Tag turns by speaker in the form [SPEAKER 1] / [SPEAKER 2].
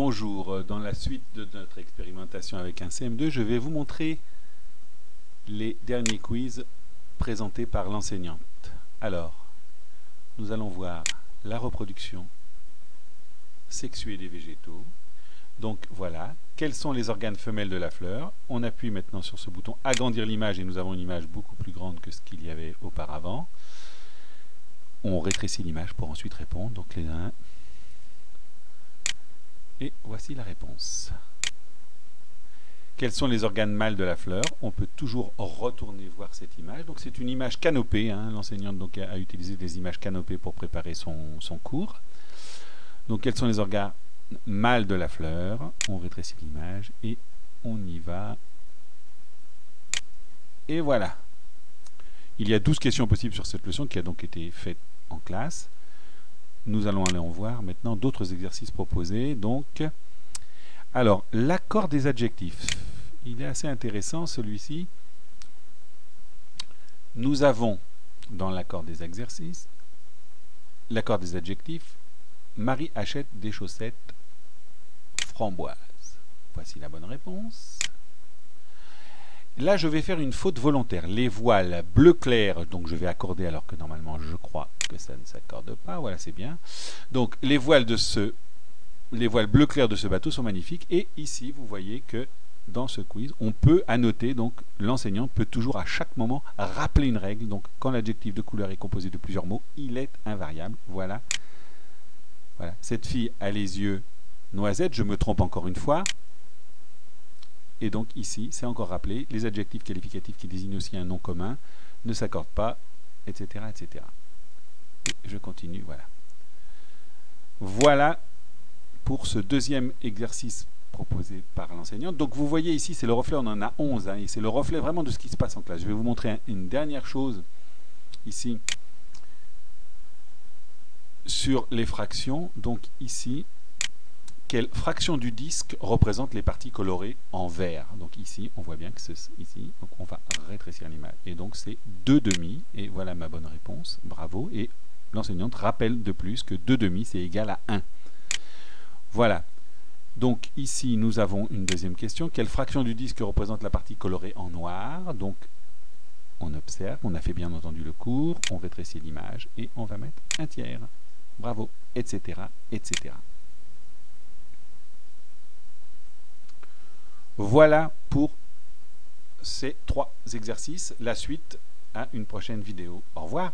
[SPEAKER 1] Bonjour, dans la suite de notre expérimentation avec un CM2, je vais vous montrer les derniers quiz présentés par l'enseignante. Alors, nous allons voir la reproduction sexuée des végétaux. Donc voilà, quels sont les organes femelles de la fleur? On appuie maintenant sur ce bouton agrandir l'image et nous avons une image beaucoup plus grande que ce qu'il y avait auparavant. On rétrécit l'image pour ensuite répondre, donc les uns. Et voici la réponse. Quels sont les organes mâles de la fleur? On peut toujours retourner voir cette image. Donc c'est une image canopée. L'enseignante donc a utilisé des images canopées pour préparer son cours. Donc quels sont les organes mâles de la fleur? On rétrécit l'image et on y va. Et voilà. Il y a 12 questions possibles sur cette leçon qui a donc été faite en classe. Nous allons aller en voir maintenant d'autres exercices proposés. Donc, alors, l'accord des adjectifs. Il est assez intéressant celui-ci. Nous avons dans l'accord des exercices, l'accord des adjectifs, Marie achète des chaussettes framboises. Voici la bonne réponse. Là, je vais faire une faute volontaire. Les voiles bleu clair, donc je vais accorder alors que normalement je crois que ça ne s'accorde pas. Voilà, c'est bien. Donc les voiles bleu clair de ce bateau sont magnifiques. Et ici, vous voyez que dans ce quiz, on peut annoter, donc l'enseignant peut toujours à chaque moment rappeler une règle. Donc quand l'adjectif de couleur est composé de plusieurs mots, il est invariable. Voilà. Voilà. Cette fille a les yeux noisettes, je me trompe encore une fois. Et donc ici, c'est encore rappelé, les adjectifs qualificatifs qui désignent aussi un nom commun ne s'accordent pas, etc., etc. Et je continue, voilà. Voilà pour ce deuxième exercice proposé par l'enseignante. Donc vous voyez ici, c'est le reflet, on en a 11, et c'est le reflet vraiment de ce qui se passe en classe. Je vais vous montrer une dernière chose ici sur les fractions. Donc ici, quelle fraction du disque représente les parties colorées en vert? Donc ici, on voit bien que c'est ici, donc on va rétrécir l'image. Et donc c'est 2/2, et voilà ma bonne réponse, bravo. Et l'enseignante rappelle de plus que 2/2 c'est égal à 1. Voilà. Donc ici, nous avons une deuxième question. Quelle fraction du disque représente la partie colorée en noir? Donc on observe, on a fait bien entendu le cours, on rétrécit l'image, et on va mettre 1/3. Bravo, etc., etc. Voilà pour ces 3 exercices. La suite à une prochaine vidéo. Au revoir.